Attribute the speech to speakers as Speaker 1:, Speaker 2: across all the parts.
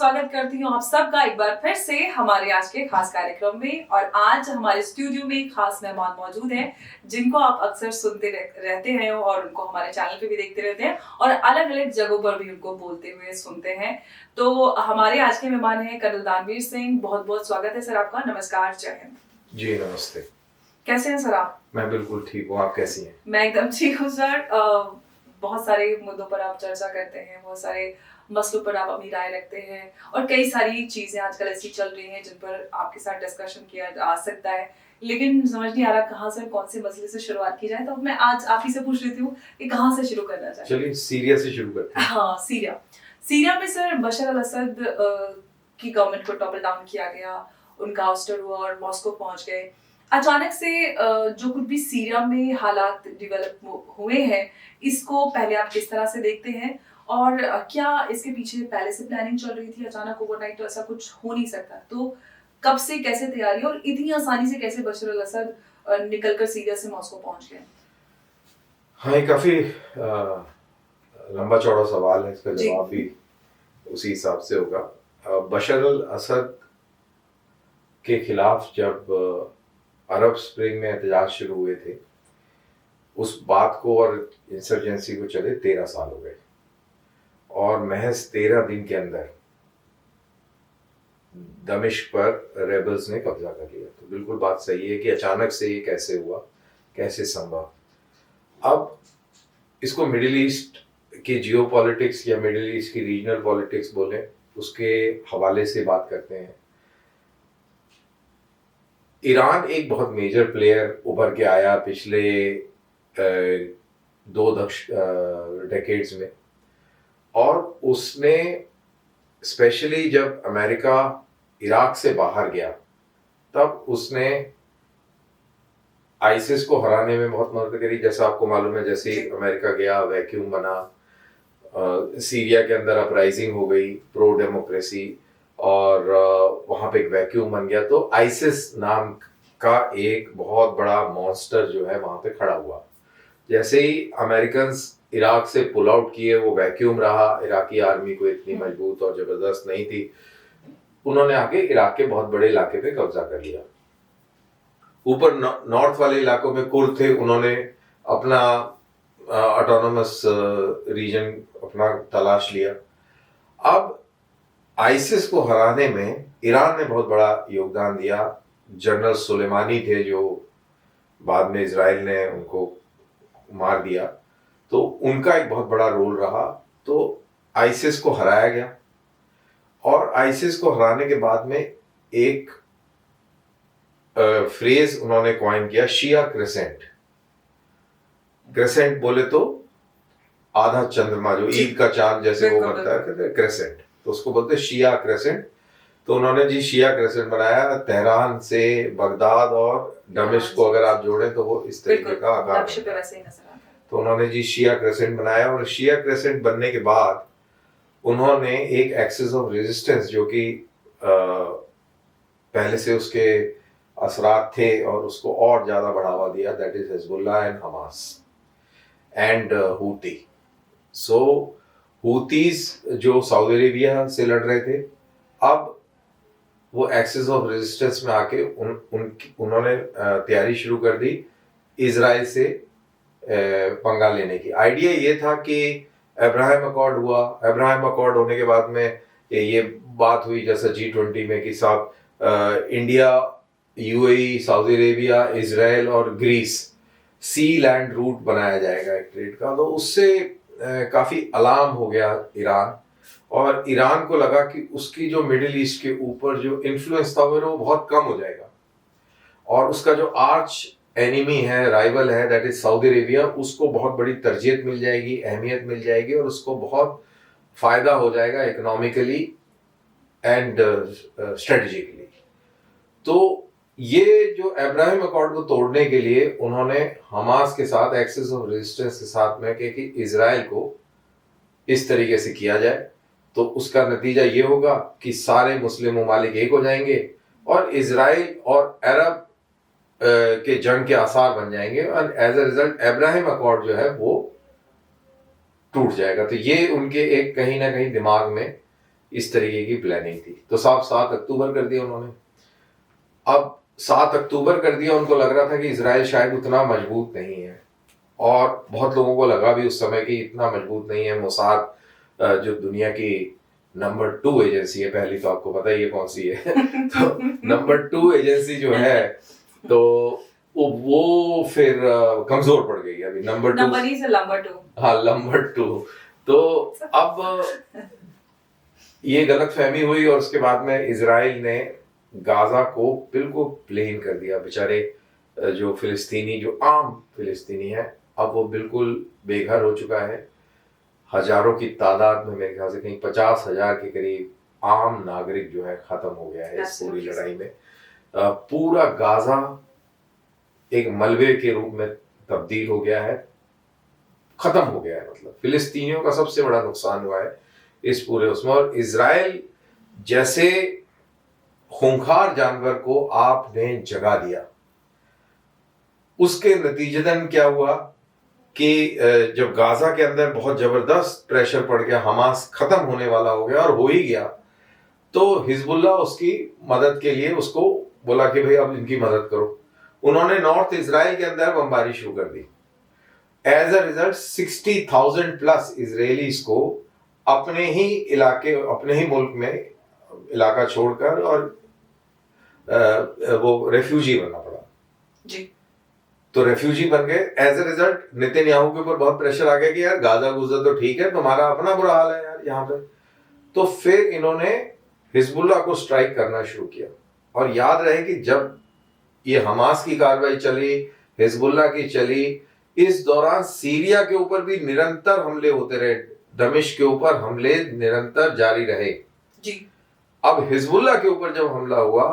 Speaker 1: स्वागत करती हूँ आप सबका एक बार फिर से हमारे आज के खास कार्यक्रम में। और आज हमारे स्टूडियो में खास मेहमान मौजूद हैं जिनको आप अक्सर सुनते रहते हैं और उनको हमारे चैनल पे भी देखते रहते हैं और अलग अलग जगहों पर भी उनको बोलते हुए सुनते हैं। तो हमारे आज के मेहमान हैं कर्नल दानवीर सिंह। बहुत बहुत स्वागत है सर आपका। नमस्कार, जय हिंद।
Speaker 2: जी नमस्ते।
Speaker 1: कैसे हैं सर आप?
Speaker 2: मैं बिल्कुल ठीक हूँ, आप कैसी हैं?
Speaker 1: मैं एकदम ठीक हूँ सर। बहुत सारे मुद्दों पर आप चर्चा करते हैं, बहुत सारे मसलों पर आप अपनी राय रखते हैं और कई सारी चीजें आजकल ऐसी चल रही हैं जिन पर आपके साथ डिस्कशन किया जा सकता है, लेकिन समझ नहीं आ रहा कहाँ से कौन से मसले से शुरुआत की जाए। तो मैं आज आप ही से पूछ लेती हूँ कि कहाँ से शुरू करना चाहिए।
Speaker 2: चलिए सीरिया से शुरू करते हैं।
Speaker 1: हाँ, सीरिया में सर बशर अल असद की गवर्नमेंट को टॉपल डाउन किया गया, उनका आउस्टर हुआ और मॉस्को पहुंच गए। अचानक से जो कुछ भी सीरिया में हालात डेवलप हुए हैं, इसको पहले आप किस तरह से देखते हैं और क्या इसके पीछे पहले से प्लानिंग चल रही थी? अचानक ओवरनाइट तो ऐसा कुछ हो नहीं सकता। तो कब से कैसे तैयारी और इतनी आसानी से कैसे बशर अल असद निकलकर सीरिया से मॉस्को पहुंच गए?
Speaker 2: हाँ, ये काफी लंबा चौड़ा सवाल है, इसका जवाब भी उसी हिसाब से होगा। बशर अल असद के खिलाफ जब अरब स्प्रिंग में एहतजाज शुरू हुए थे, उस बात को और इंसर्जेंसी को चले 13 साल हो गए और महज 13 दिन के अंदर दमिश्क पर रेबल्स ने कब्जा कर लिया। तो बिल्कुल बात सही है कि अचानक से ये कैसे हुआ, कैसे संभव। अब इसको मिडिल ईस्ट के जियोपॉलिटिक्स या मिडिल ईस्ट की रीजनल पॉलिटिक्स बोले, उसके हवाले से बात करते हैं। ईरान एक बहुत मेजर प्लेयर उभर के आया पिछले 2 डेकेड्स में, और उसने स्पेशली जब अमेरिका इराक से बाहर गया तब उसने आईसिस को हराने में बहुत मदद करी। जैसा आपको मालूम है, जैसे ही अमेरिका गया वैक्यूम बना, सीरिया के अंदर अपराइजिंग हो गई प्रो डेमोक्रेसी और वहां पे एक वैक्यूम बन गया। तो आईसिस नाम का एक बहुत बड़ा मॉन्स्टर जो है वहां पे खड़ा हुआ। जैसे ही अमेरिकन इराक से पुल आउट किए, वो वैक्यूम रहा, इराकी आर्मी को इतनी मजबूत और जबरदस्त नहीं थी, उन्होंने आके इराक के बहुत बड़े इलाके पे कब्जा कर लिया। ऊपर नॉर्थ वाले इलाकों में कुर्द थे, उन्होंने अपना ऑटोनोमस रीजन अपना तलाश लिया। अब आईसिस को हराने में ईरान ने बहुत बड़ा योगदान दिया। जनरल सुलेमानी थे जो बाद में इजराइल ने उनको मार दिया, तो उनका एक बहुत बड़ा रोल रहा। तो आईसिस को हराया गया और आईसिस को हराने के बाद में एक फ्रेज उन्होंने कॉइन किया, शिया क्रेसेंट। क्रेसेंट बोले तो आधा चंद्रमा, जो ईद का चांद जैसे वो बनता है, क्रेसेंट, तो उसको बोलते हैं शिया क्रेसेंट। तो उन्होंने जी शिया क्रेसेंट बनाया। तेहरान से बगदाद और दमिश्क को अगर आप जोड़ें तो वो इस तरीके का आकार है। तो उन्होंने जी शिया क्रेसेंट बनाया और शिया क्रेसेंट बनने के बाद उन्होंने एक एक्सिस ऑफ रेजिस्टेंस, जो कि पहले से उसके असरात थे और उसको और ज्यादा बढ़ावा दिया, that is Hezbollah and Hamas and Houthi. So Houthis जो सऊदी अरेबिया से लड़ रहे थे, अब वो एक्सिस ऑफ रेजिस्टेंस में आके उन्होंने तैयारी शुरू कर दी इजराइल से पंगा लेने की। आइडिया ये था कि अब्राहम अकॉर्ड हुआ, अब्राहम अकॉर्ड होने के बाद में ये बात हुई जैसा G20 में कि साहब India, UAE, Saudi Arabia, Israel और ग्रीस सी लैंड रूट बनाया जाएगा एक ट्रेड का। तो उससे काफी अलार्म हो गया ईरान, और ईरान को लगा कि उसकी जो मिडिल ईस्ट के ऊपर जो इन्फ्लुएंस था वो बहुत कम हो जाएगा और उसका जो आर्च एनिमी है, राइवल है, दैट इज सऊदी अरेबिया, उसको बहुत बड़ी तरजीह मिल जाएगी, अहमियत मिल जाएगी और उसको बहुत फायदा हो जाएगा इकोनॉमिकली एंड स्ट्रेटेजिकली। तो ये जो अब्राहम अकॉर्ड को तोड़ने के लिए उन्होंने हमास के साथ एक्सिस ऑफ रेजिस्टेंस के साथ में कि इजराइल को इस तरीके से किया जाए, तो उसका नतीजा ये होगा कि सारे मुस्लिम ममालिक एक हो जाएंगे और इजराइल और अरब के जंग के आसार बन जाएंगे और as a result Abraham Accord जो है वो टूट जाएगा। तो ये उनके एक कहीं ना कहीं दिमाग में इस तरीके की प्लानिंग थी। तो साफ 7 अक्टूबर कर दिया उन्होंने। अब 7 अक्टूबर कर दिया, उनको लग रहा था कि इजराइल शायद उतना मजबूत नहीं है, और बहुत लोगों को लगा भी उस समय कि इतना मजबूत नहीं है। मोसाद जो दुनिया की नंबर 2 एजेंसी है, पहली तो आपको पता ही है कौन सी है तो नंबर 2 एजेंसी जो है, तो वो फिर कमजोर पड़ गई अभी नंबर 2।
Speaker 1: नंबर से नंबर 2।
Speaker 2: हाँ, नंबर 2। तो अब ये गलत फहमी हुई, और उसके बाद में इजराइल ने गाजा को बिल्कुल प्लेन कर दिया। बेचारे जो फिलिस्तीनी, जो आम फिलिस्तीनी है, अब वो बिल्कुल बेघर हो चुका है। हजारों की तादाद में, मेरे ख्याल से कहीं 50,000 के करीब आम नागरिक जो है खत्म हो गया है इस पूरी लड़ाई में। पूरा गाजा एक मलबे के रूप में तब्दील हो गया है, खत्म हो गया है। मतलब फिलिस्तीनियों का सबसे बड़ा नुकसान हुआ है इस पूरे उसमें। और इजराइल जैसे खूंखार जानवर को आपने जगा दिया, उसके नतीजतन क्या हुआ कि जब गाजा के अंदर बहुत जबरदस्त प्रेशर पड़ गया, हमास खत्म होने वाला हो गया और हो ही गया, तो हिजबुल्लाह उसकी मदद के लिए उसको बोला कि भाई अब इनकी मदद करो। उन्होंने नॉर्थ इजराइल के अंदर बमबारी शुरू कर दी। As a result 60,000 plus Israelis को अपने ही इलाके, अपने ही मुल्क में इलाका छोड़कर और वो रेफ्यूजी बनना पड़ा
Speaker 1: जी।
Speaker 2: तो रेफ्यूजी बन गए। एज अ रिजल्ट नेतन्याहू के ऊपर बहुत प्रेशर आ गया कि यार गाजा गुजा तो ठीक है, तुम्हारा अपना बुरा हाल है यार यहाँ पे। तो फिर इन्होंने हिजबुल्लाह को स्ट्राइक करना शुरू किया। और याद रहे कि जब ये हमास की कार्रवाई चली, हिजबुल्लाह की चली, इस दौरान सीरिया के ऊपर भी निरंतर हमले होते रहे, दमिश्क के ऊपर हमले निरंतर जारी रहे
Speaker 1: जी।
Speaker 2: अब हिजबुल्लाह के ऊपर जब हमला हुआ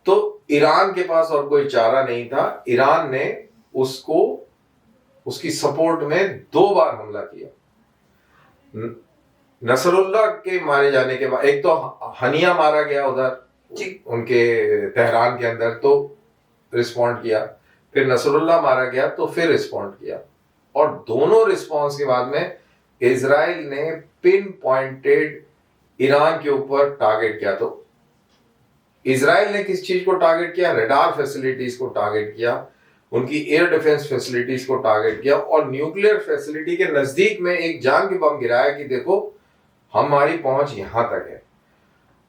Speaker 2: तो ईरान के पास और कोई चारा नहीं था। ईरान ने उसको, उसकी सपोर्ट में 2 बार हमला किया। नसरुल्लाह के मारे जाने के बाद, एक तो हनिया मारा गया उधर उनके तेहरान के अंदर, तो रिस्पॉन्ड किया, फिर नसरुल्लाह मारा गया तो फिर रिस्पॉन्ड किया। और दोनों रिस्पॉन्स के बाद में इजराइल ने पिन पॉइंटेड ईरान के ऊपर टारगेट किया। तो इजराइल ने किस चीज को टारगेट किया? रडार फैसिलिटीज को टारगेट किया, उनकी एयर डिफेंस फैसिलिटीज को टारगेट किया, और न्यूक्लियर फैसिलिटी के नजदीक में एक जान की बम गिराया कि देखो हमारी पहुंच यहां तक है।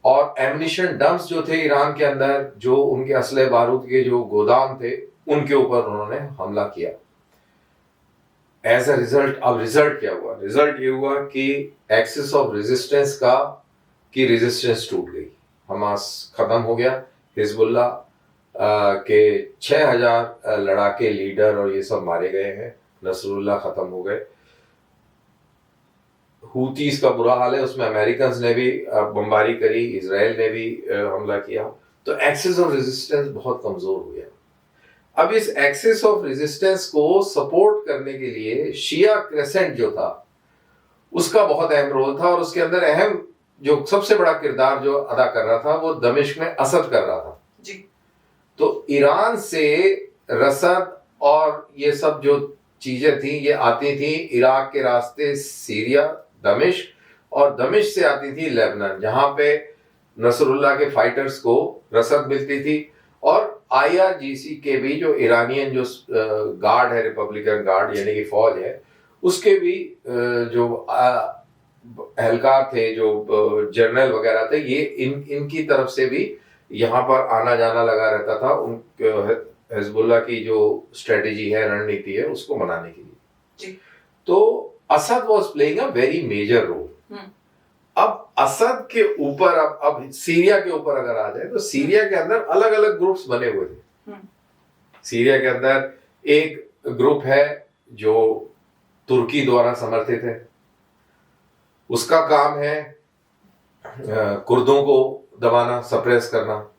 Speaker 2: और एमिनिशन डंप्स जो थे ईरान के अंदर, जो उनके असले बारूद के जो गोदाम थे, उनके ऊपर उन्होंने हमला किया। एज अ रिजल्ट, अब रिजल्ट क्या हुआ? रिजल्ट ये हुआ कि एक्सिस ऑफ रेजिस्टेंस की रेजिस्टेंस टूट गई, हमास खत्म हो गया। हिजबुल्लाह के 6,000 लड़ाके लीडर और ये सब मारे गए हैं, नसरुल्लाह खत्म हो गए। हूतीस का बुरा हाल है, उसमें अमेरिकन ने भी बमबारी करी, इजराइल ने भी हमला किया। तो एक्सिस ऑफ रेजिस्टेंस बहुत कमजोर हो गया। अब इस एक्सिस ऑफ रेजिस्टेंस को सपोर्ट करने के लिए शिया क्रेसेंट जो था उसका बहुत अहम रोल था, और उसके अंदर अहम जो सबसे बड़ा किरदार जो अदा कर रहा था वो दमिश्क में असद कर रहा था
Speaker 1: जी।
Speaker 2: तो ईरान से रसद और ये सब जो चीजें थी ये आती थी इराक के रास्ते, सीरिया, दमिश्क, और दमिश्क से आती थी लेबनान, जहां पे नसरुल्लाह के फाइटर्स को रसद मिलती थी। और IRGC के भी जो ईरानियन जो गार्ड है, रिपब्लिकन गार्ड यानी कि फौज है, उसके भी जो एहलकार थे, जो जनरल वगैरह थे, ये इनकी तरफ से भी यहाँ पर आना जाना लगा रहता था, उन हिजबुल्लाह की जो स्ट्रेटेजी है, रणनीति है, उसको बनाने के लिए
Speaker 1: जी।
Speaker 2: तो Asad was playing a very major role. अब असद के ऊपर, अब सीरिया के ऊपर अगर आ जाए तो सीरिया के अंदर अलग अलग ग्रुप्स बने हुए थे। सीरिया के अंदर एक ग्रुप है जो तुर्की द्वारा समर्थित है, उसका काम है कुर्दों को दबाना, सप्रेस करना।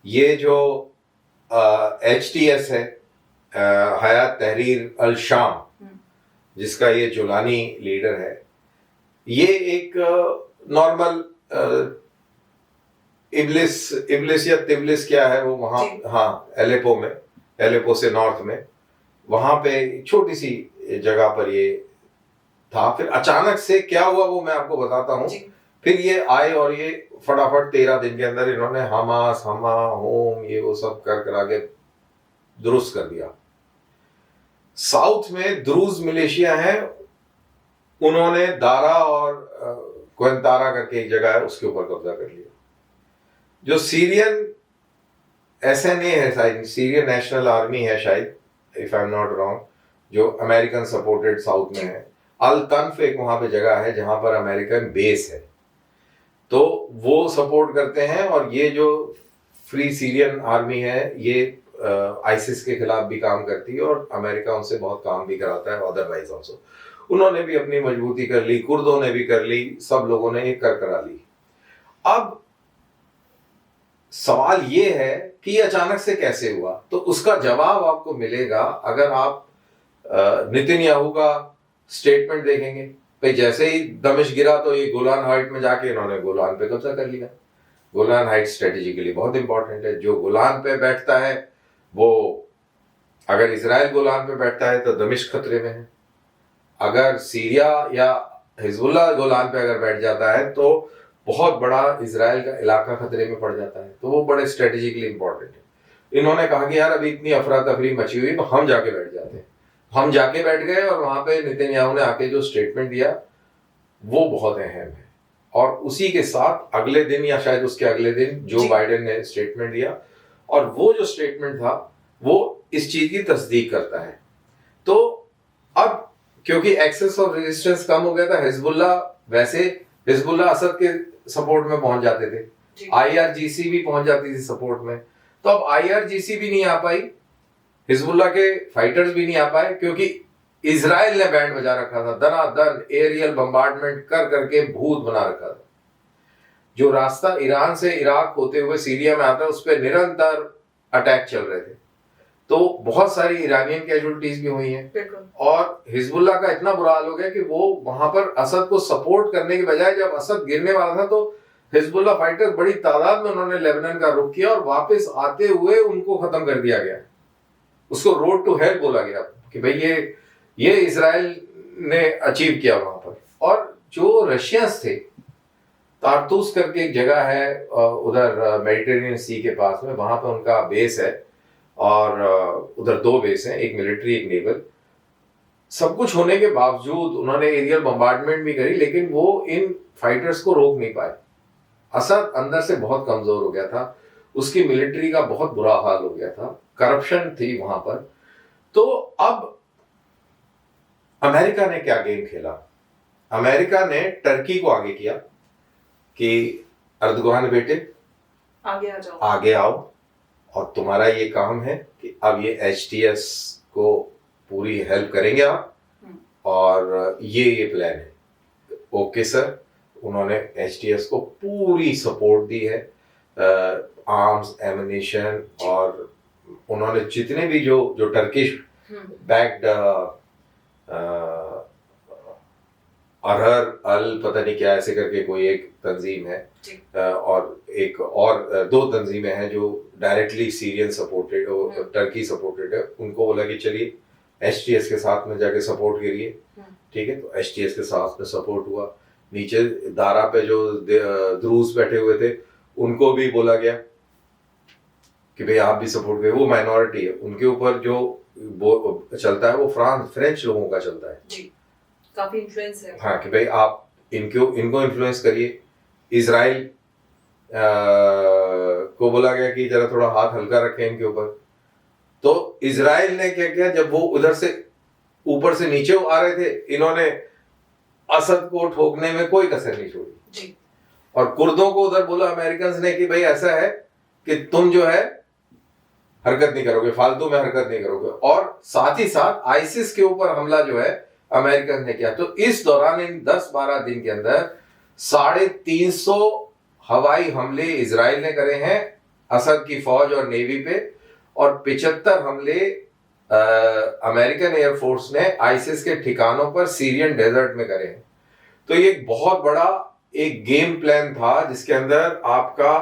Speaker 2: ये जो HTS है, हयात तहरीर अल शाम, जिसका ये जुलानी लीडर है, ये एक नॉर्मल इबलिस या तिबलिस क्या है वो वहाँ, हाँ, एलेपो में, एलेपो से नॉर्थ में, वहाँ पे छोटी सी जगह पर ये था। फिर अचानक से क्या हुआ वो मैं आपको बताता हूँ फिर ये आए और ये फटाफट 13 दिन के अंदर इन्होंने हमास हमा होम ये वो सब कर करा के दुरुस्त कर दिया। साउथ में द्रूज मिलिशिया है, उन्होंने दारा और क्वेंतारा करके एक जगह है उसके ऊपर कब्जा कर लिया। जो सीरियन SNA है शायद, सीरियन नेशनल आर्मी है शायद, if I am not wrong, जो अमेरिकन सपोर्टेड साउथ में है। अल तनफ एक वहां पे जगह है जहां पर अमेरिकन बेस है, तो वो सपोर्ट करते हैं। और ये जो फ्री सीरियन आर्मी है ये आइसिस के खिलाफ भी काम करती है और अमेरिका उनसे बहुत काम भी कराता है। अदरवाइज ऑल्सो उन्होंने भी अपनी मजबूती कर ली, कुर्दों ने भी कर ली, सब लोगों ने ये कर करा ली। अब सवाल ये है कि अचानक से कैसे हुआ, तो उसका जवाब आपको मिलेगा अगर आप नेतन्याहू का स्टेटमेंट देखेंगे। भाई जैसे ही दमिश्क गिरा तो ये गोलान हाइट में जाके इन्होंने गोलान पे कब्जा कर लिया। गोलान हाइट स्ट्रेटेजिकली बहुत इंपॉर्टेंट है। जो गोलान पे बैठता है वो, अगर इजराइल गोलान पे बैठता है तो दमिश्क खतरे में है। अगर सीरिया या हिजबुल्लाह गोलान पे अगर बैठ जाता है तो बहुत बड़ा इजराइल का इलाका खतरे में पड़ जाता है। तो वो बड़े स्ट्रेटेजिकली इंपॉर्टेंट है। इन्होंने कहा कि यार अभी इतनी अफरा तफरी मची हुई तो हम जाके बैठ जाते हैं। हम जाके बैठ गए और वहां पे नेतन्याहू ने आके जो स्टेटमेंट दिया वो बहुत अहम है। और उसी के साथ अगले दिन या शायद उसके अगले दिन जो बाइडेन ने स्टेटमेंट दिया, और वो जो स्टेटमेंट था वो इस चीज की तस्दीक करता है। तो अब क्योंकि एक्सेस ऑफ रेजिस्टेंस कम हो गया था, हिजबुल्लाह असद के सपोर्ट में पहुंच जाते थे, IRGC भी पहुंच जाती थी सपोर्ट में। तो अब IRGC भी नहीं आ पाई, हिजबुल्लाह के फाइटर्स भी नहीं आ पाए, क्योंकि इजराइल ने बैंड बजा रखा था, दनादन एरियल बम्बार्डमेंट कर करके भूत बना रखा था। जो रास्ता ईरान से इराक होते हुए सीरिया में आता है उस पर निरंतर अटैक चल रहे थे। तो बहुत सारी ईरानियन कैजुअलिटीज भी हुई हैं। और हिजबुल्लाह का इतना बुरा हाल हो गया कि वो वहां पर असद को सपोर्ट करने के बजाय, जब असद गिरने वाला था तो हिजबुल्लाह फाइटर्स बड़ी तादाद में उन्होंने लेबनान का रुख किया और वापस आते हुए उनको खत्म कर दिया गया। उसको रोड टू हेल बोला गया कि भाई ये इजराइल ने अचीव किया वहां पर। और जो रशियंस थे, तारतूस करके एक जगह है उधर मेडिटेरियन सी के पास में, वहां पर उनका बेस है। और उधर 2 बेस हैं, एक मिलिट्री एक नेवल। सब कुछ होने के बावजूद उन्होंने एरियल बम्बार्डमेंट भी करी, लेकिन वो इन फाइटर्स को रोक नहीं पाए। असद अंदर से बहुत कमजोर हो गया था, उसकी मिलिट्री का बहुत बुरा हाल हो गया था, करप्शन थी वहां पर। तो अब अमेरिका ने क्या गेम खेला? अमेरिका ने टर्की को आगे किया कि अर्दोगान बेटे आगे आओ और तुम्हारा ये काम है कि अब ये HTS को पूरी हेल्प करेंगे आप, और ये प्लान है। ओके सर, उन्होंने HTS को पूरी सपोर्ट दी है, आर्म्स एमिनेशन, और उन्होंने जितने भी जो टर्किश बैक्ड अरहर अल पता नहीं क्या ऐसे करके कोई एक तंजीम है, और एक और 2 तंजीमें हैं जो directly Syrian supported Turkey supported है। उनको बोला कि चलिए HTS के साथ में जाके सपोर्ट करिए, ठीक है। तो HTS के साथ में सपोर्ट हुआ। नीचे दारा पे जो द्रूज बैठे हुए थे उनको भी बोला गया कि भाई आप भी सपोर्ट करिए। वो माइनॉरिटी है, उनके ऊपर जो चलता है वो फ्रेंच लोगों का चलता है
Speaker 1: जी, काफी इन्फ्लुएंस है।
Speaker 2: हाँ, कि भाई आप इनको इन्फ्लुएंस करिए। इजराइल को बोला गया कि जरा थोड़ा हाथ हल्का रखें इनके ऊपर। तो इजराइल ने क्या किया, जब वो उधर से ऊपर से नीचे आ रहे थे, इन्होंने असद को ठोकने में कोई कसर नहीं छोड़ी
Speaker 1: जी।
Speaker 2: और कुर्दों को उधर बोला अमेरिकन ने कि भाई ऐसा है कि तुम जो है हरकत नहीं करोगे, फालतू में हरकत नहीं करोगे। और साथ ही साथ आइसिस के ऊपर हमला जो है अमेरिकन ने किया। तो इस दौरान इन 10-12 दिन के अंदर 350 हवाई हमले इजराइल ने करे हैं असद की फौज और नेवी पे, और 75 हमले अमेरिकन एयरफोर्स ने आइसिस के ठिकानों पर सीरियन डेजर्ट में करे हैं। तो ये एक बहुत बड़ा एक गेम प्लान था जिसके अंदर आपका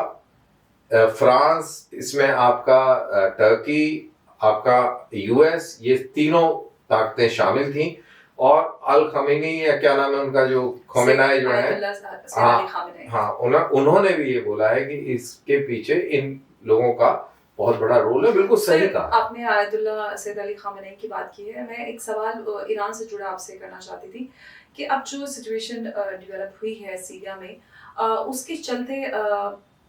Speaker 2: फ्रांस, इसमें आपका टर्की, आपका US, ये तीनों ताकतें शामिल थी। और अल खमीनी या क्या नाम है उनका, जो खोमेनाई जो है, हाँ उन्होंने भी ये बोला है कि इसके पीछे इन लोगों का बहुत बड़ा रोल है। बिल्कुल सही कहा
Speaker 1: आपने आयतुल्लाह सैयद अली खामेनी की बात की है। मैं एक सवाल ईरान से जुड़ा आपसे करना चाहती थी कि अब जो सिचुएशन डेवलप हुई है सीरिया में, उसके चलते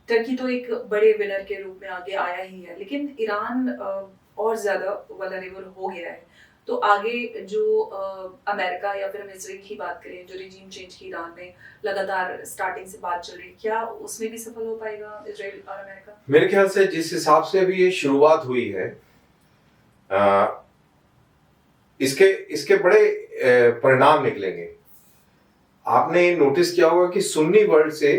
Speaker 1: टर्की तो एक बड़े विनर के रूप में आगे आया ही है, लेकिन ईरान और ज्यादा वल्नरेबल हो गया है। तो आगे जो अमेरिका या फिर हम इसराइल की बात करें, जो रिजीम चेंज की ईरान में लगातार स्टार्टिंग से बात चल रही है, क्या उसमें भी सफल हो पाएगा इसराइल और अमेरिका?
Speaker 2: मेरे ख्याल से जिस हिसाब से अभी ये शुरुआत हुई है, इसके इसके बड़े परिणाम निकलेंगे। आपने नोटिस किया होगा कि सुन्नी वर्ल्ड से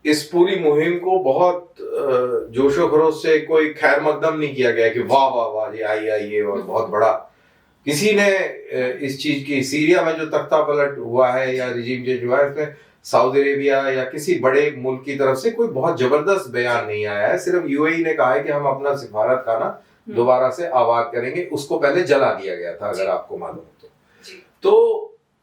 Speaker 2: इस पूरी मुहिम को बहुत जोशो खरोश से कोई खैर मकदम नहीं किया गया कि वाह वाह वाह ये आई और बहुत बड़ा किसी ने इस चीज की, सीरिया में जो तख्ता पलट हुआ है या रिजीम चेंज हुआ है, उसमें सऊदी अरेबिया या किसी बड़े मुल्क की तरफ से कोई बहुत जबरदस्त बयान नहीं आया है। सिर्फ यूएई ने कहा है कि हम अपना सिफारत खाना दोबारा से आबाद करेंगे। उसको पहले जला दिया गया था, अगर आपको मालूम हो तो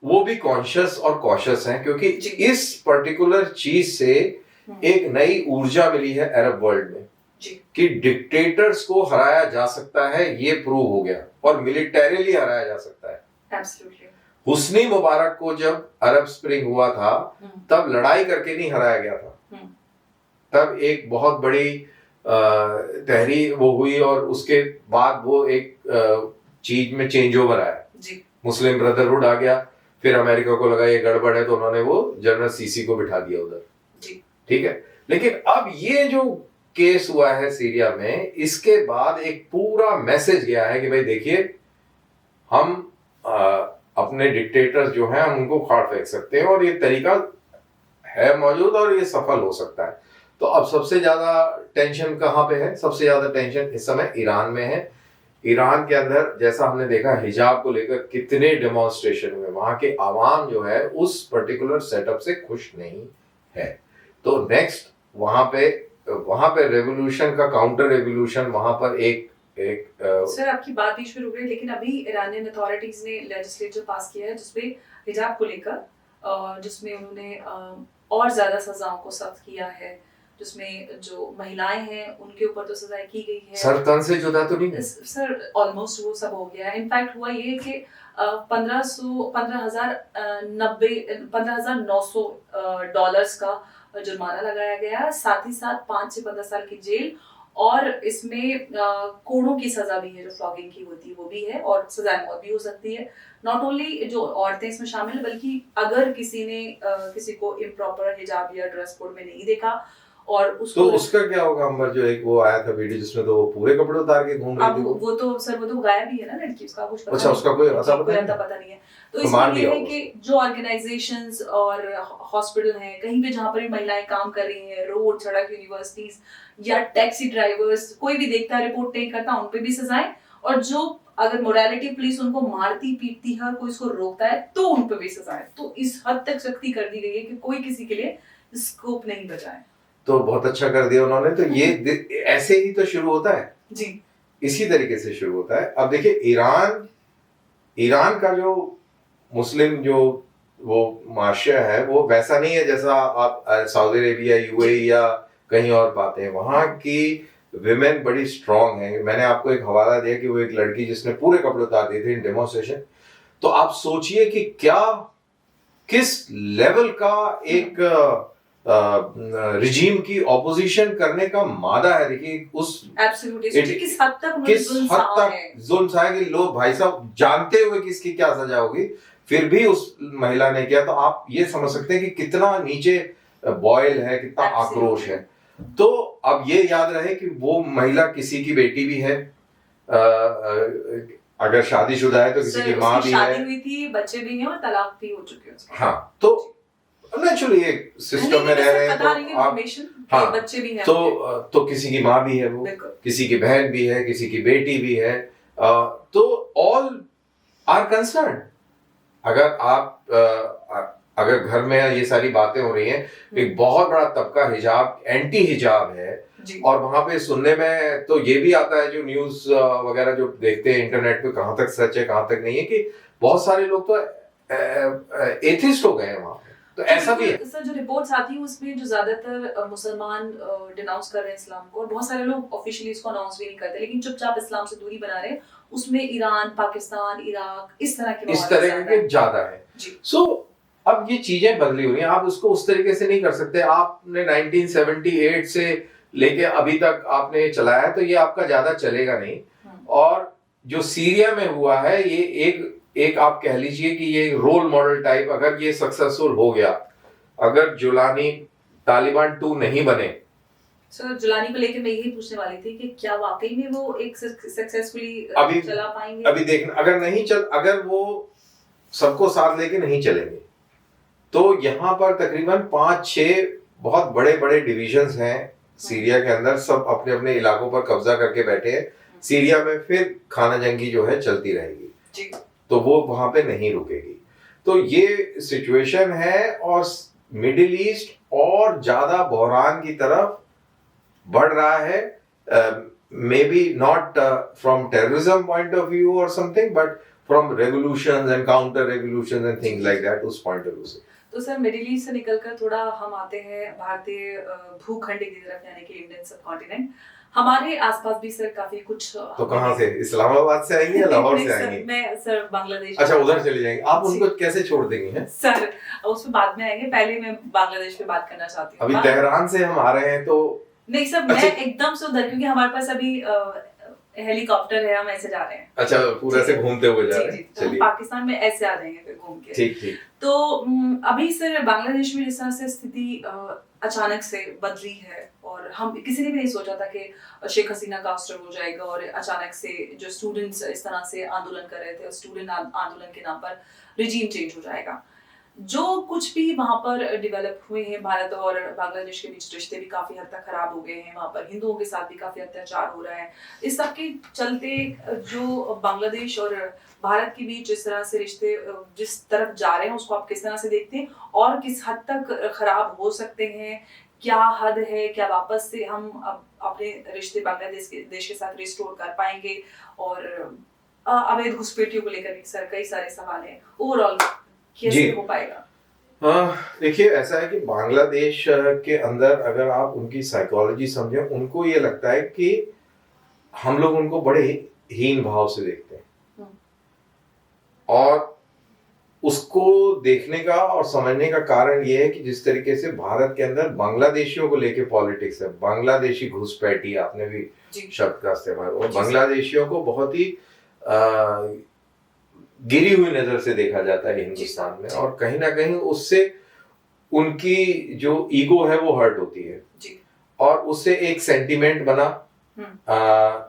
Speaker 2: वो भी कॉन्शियस और कॉशियस हैं, क्योंकि इस पर्टिकुलर चीज से एक नई ऊर्जा मिली है अरब वर्ल्ड में कि डिक्टेटर्स को हराया जा सकता है, ये प्रूव हो गया, और मिलिटरीली हराया जा सकता है।
Speaker 1: Absolutely.
Speaker 2: हुस्नी मुबारक को जब अरब स्प्रिंग हुआ था तब लड़ाई करके नहीं हराया गया था, तब एक बहुत बड़ी तहरीर वो हुई और उसके बाद वो एक चीज में चेंज ओवर आया, मुस्लिम ब्रदरहुड आ गया। फिर अमेरिका को लगा ये गड़बड़ है तो उन्होंने वो जनरल सीसी को बिठा दिया उधर, ठीक है। लेकिन अब ये जो केस हुआ है सीरिया में, इसके बाद एक पूरा मैसेज गया है कि भाई देखिए, हम अपने डिक्टेटर्स जो हैं हम उनको उखाड़ फेंक सकते हैं और ये तरीका है मौजूद और ये सफल हो सकता है। तो अब सबसे ज्यादा टेंशन कहाँ पे है? सबसे ज्यादा टेंशन इस समय ईरान में है। ईरान के अंदर जैसा हमने देखा, हिजाब को लेकर कितने डेमोन्स्ट्रेशन हुए, वहां के आवाम जो है उस पर्टिकुलर सेटअप से खुश नहीं है। तो नेक्स्ट वहां पे रेवोल्यूशन का काउंटर रेवोल्यूशन, वहां पर एक
Speaker 1: सर आपकी बात बीच में रुक गई, लेकिन अभी ईरानियन अथॉरिटीज ने लेजिस्लेचर पास किया है जिसमें हिजाब को लेकर, जिसमें उन्होंने और ज्यादा सजाओं को सख्त किया है, जिसमें जो महिलाएं हैं उनके ऊपर तो सजाएं की गई है।
Speaker 2: सर तन से जुदा तो नहीं?
Speaker 1: सर ऑलमोस्ट वो सब हो गया है। इनफैक्ट हुआ ये कि 15,900 डॉलर्स का जुर्माना लगाया गया, साथ ही साथ 5 से 15 साल की जेल, और इसमें कोड़ों की सजा भी है, जो फ्लॉगिंग की होती है वो भी है, और सजा मौत भी हो सकती है। नॉट ओनली जो औरतें इसमें शामिल, बल्कि अगर किसी ने किसी को इम्प्रॉपर हिजाब या ड्रेस कोड में नहीं देखा और उसको,
Speaker 2: तो उसका क्या होगा? अंबर जो एक वो आया था वीडियो जिसमें तो वो पूरे कपड़े उतार के घूम रही थी,
Speaker 1: वो तो सर वो तो गायब ही है ना लड़की, उसका कुछ
Speaker 2: अच्छा उसका कोई
Speaker 1: पता नहीं है। तो इसमें ये है कि जो ऑर्गेनाइजेशंस और हॉस्पिटल हैं, कहीं पे जहाँ पर भी महिलाएं काम कर रही हैं, रोड, सड़क, यूनिवर्सिटीज या टैक्सी ड्राइवर्स, कोई भी देखता है रिपोर्ट नहीं करता, उन पे भी सजाएं, और जो अगर मोरालिटी पुलिस उनको मारती पीटती है, कोई इसको रोकता है तो उन पे भी सजाएं। तो इस हद तक सख्ती कर दी गई है कि कोई किसी के लिए स्कोप नहीं बचा है।
Speaker 2: तो बहुत अच्छा कर दिया उन्होंने। तो ये ऐसे ही तो शुरू होता है
Speaker 1: जी,
Speaker 2: इसी तरीके से शुरू होता है। अब देखिए ईरान का जो मुस्लिम जो वो माशरा है वो वैसा नहीं है जैसा आप सऊदी अरेबिया, यूएई या कहीं और पाते हैं। वहां की विमेन बड़ी स्ट्रांग है। मैंने आपको एक हवाला दिया कि वो एक लड़की जिसने पूरे कपड़े उतार दिए थे इन डेमोन्स्ट्रेशन। तो आप सोचिए कि किस लेवल का एक रिजीम की ऑपोजिशन करने का मादा है। देखिए
Speaker 1: किस हद तक
Speaker 2: जुल्म है कि लोग भाई साहब जानते हुए कि इसकी क्या सजा होगी, फिर भी उस महिला ने किया। तो आप ये समझ सकते हैं कि कितना नीचे बॉयल है, कितना आक्रोश है। तो अब ये याद रहे कि वो महिला किसी की बेटी भी है, अगर शादीशुदा है तो किसी की माँ भी है,
Speaker 1: शादी हुई थी, बच्चे भी हैं और तलाक भी हो चुके हैं।
Speaker 2: हाँ, तो नेचुरली एक सिस्टम में रह रहे हैं तो आप, हाँ,
Speaker 1: बच्चे भी हैं,
Speaker 2: तो किसी की माँ भी है, वो किसी की बहन भी है, किसी की बेटी भी है। तो ऑल आर कंसर्न। अगर आप अगर घर में ये सारी बातें हो रही हैं, एक बहुत बड़ा तबका हिजाब एंटी हिजाब है,
Speaker 1: जी
Speaker 2: और वहां पे सुनने में तो ये भी आता है, जो न्यूज वगैरह जो देखते हैं इंटरनेट पे, कहाँ तक सच है कहाँ तक नहीं है, कि बहुत सारे लोग तो एथिस्ट हो गए हैं वहां पे, तो ऐसा भी है।
Speaker 1: सर जो रिपोर्ट्स आती है उसमें जो ज्यादातर मुसलमान डिनाउंस कर रहे हैं इस्लाम को, और बहुत सारे लोग ऑफिशियली इसको अनाउंस भी नहीं करते लेकिन चुपचाप इस्लाम से दूरी बना रहे हैं, उसमें ईरान, पाकिस्तान, इराक, इस तरह के
Speaker 2: इस
Speaker 1: मवाद
Speaker 2: तरह
Speaker 1: ज्यादा
Speaker 2: के
Speaker 1: है।
Speaker 2: ज्यादा है।
Speaker 1: जी
Speaker 2: सो अब ये चीजें बदली हुई हैं, आप उसको उस तरीके से नहीं कर सकते। आपने 1978 से लेके अभी तक आपने चलाया है, तो ये आपका ज्यादा चलेगा नहीं। और जो सीरिया में हुआ है, ये एक आप कह लीजिए कि ये रोल मॉडल टाइप, अगर ये सक्सेसफुल हो गया, अगर जुलानी तालिबान 2 नहीं बने।
Speaker 1: सर जुलानी को लेकर मैं यही पूछने वाली थी कि क्या वाकई में वो एक सक्सेसफुली
Speaker 2: अभी
Speaker 1: चला पाएंगे?
Speaker 2: अभी देखना, अगर वो सबको साथ लेके नहीं चलेंगे, तो यहाँ पर तकरीबन 5-6 बहुत बड़े बड़े डिविजन्स हैं सीरिया के अंदर, सब अपने अपने इलाकों पर कब्जा करके बैठे हैं। सीरिया में फिर खाना जंगी जो है चलती रहेगी
Speaker 1: जी
Speaker 2: तो वो वहां पे नहीं रुकेगी। तो ये सिचुएशन है, और मिडिल ईस्ट और ज्यादा बहरान की तरफ बढ़ रहा है, may be not from terrorism point of view और something, but from revolutions and counter revolutions and things like that, उस पॉइंट ऑफ व्यू से।
Speaker 1: तो सर मिडिल ईस्ट से निकलकर थोड़ा हम आते हैं भारतीय भूखंड की तरफ, यानी कि इंडियन सब कॉन्टिनेंट। हमारे आसपास भी सर काफी कुछ
Speaker 2: तो कहाँ से, इस्लामाबाद से आएंगे या लाहौर से आएंगे?
Speaker 1: मैं सर बांग्लादेश।
Speaker 2: अच्छा, उधर चले जाएंगे आप, उनको कैसे छोड़ देंगे हैं?
Speaker 1: सर उस पे बाद में आएंगे, पहले मैं बांग्लादेश पे बात करना चाहती हूँ।
Speaker 2: अभी तेहरान से हम आ रहे हैं तो
Speaker 1: नहीं सर, मैं एकदम से उधर, क्योंकि हमारे पास अभी हेलीकॉप्टर है, हम ऐसे जा रहे हैं।
Speaker 2: अच्छा, पूरा से घूमते हुए जा रहे हैं।
Speaker 1: तो हम पाकिस्तान में ऐसे आ जाएंगे फिर घूम के।
Speaker 2: ठीक ठीक।
Speaker 1: तो अभी सर बांग्लादेश में जिस तरह से स्थिति अचानक से बदली है, और हम किसी ने भी नहीं सोचा था कि शेख हसीना का ऑस्टर हो जाएगा, और अचानक से जो स्टूडेंट्स इस तरह से आंदोलन कर रहे थे, स्टूडेंट आंदोलन के नाम पर रिजीम चेंज हो जाएगा। जो कुछ भी वहां पर डेवलप हुए हैं, भारत और बांग्लादेश के बीच रिश्ते भी काफी हद तक खराब हो गए हैं, वहां पर हिंदुओं के साथ भी काफी अत्याचार हो रहा है। इस सब के चलते जो बांग्लादेश और भारत के बीच जिस तरह से रिश्ते जिस तरफ जा रहे हैं, उसको आप किस तरह से देखते हैं, और किस हद तक खराब हो सकते हैं? क्या हद है, क्या वापस से हम अपने रिश्ते बांग्लादेश के देश के साथ रिस्टोर कर पाएंगे? और अवैध घुसपैठियों को लेकर भी सर कई सारे सवाल हैं। ओवरऑल कैसे हो पाएगा?
Speaker 2: देखिए, ऐसा है कि बांग्लादेश के अंदर अगर आप उनकी साइकोलॉजी समझें, उनको ये लगता है कि हम लोग उनको बड़े हीन भाव से देखते हैं, और उसको देखने का और समझने का कारण ये है कि जिस तरीके से भारत के अंदर बांग्लादेशियों को लेके पॉलिटिक्स है, बांग्लादेशी घुसपैठी, आपने भी शब्द का इस्तेमाल, और बांग्लादेशियों को बहुत ही गिरी हुई नजर से देखा जाता है हिंदुस्तान में, और कहीं ना कहीं उससे उनकी जो ईगो है वो हर्ट होती है, और उससे एक सेंटिमेंट बना,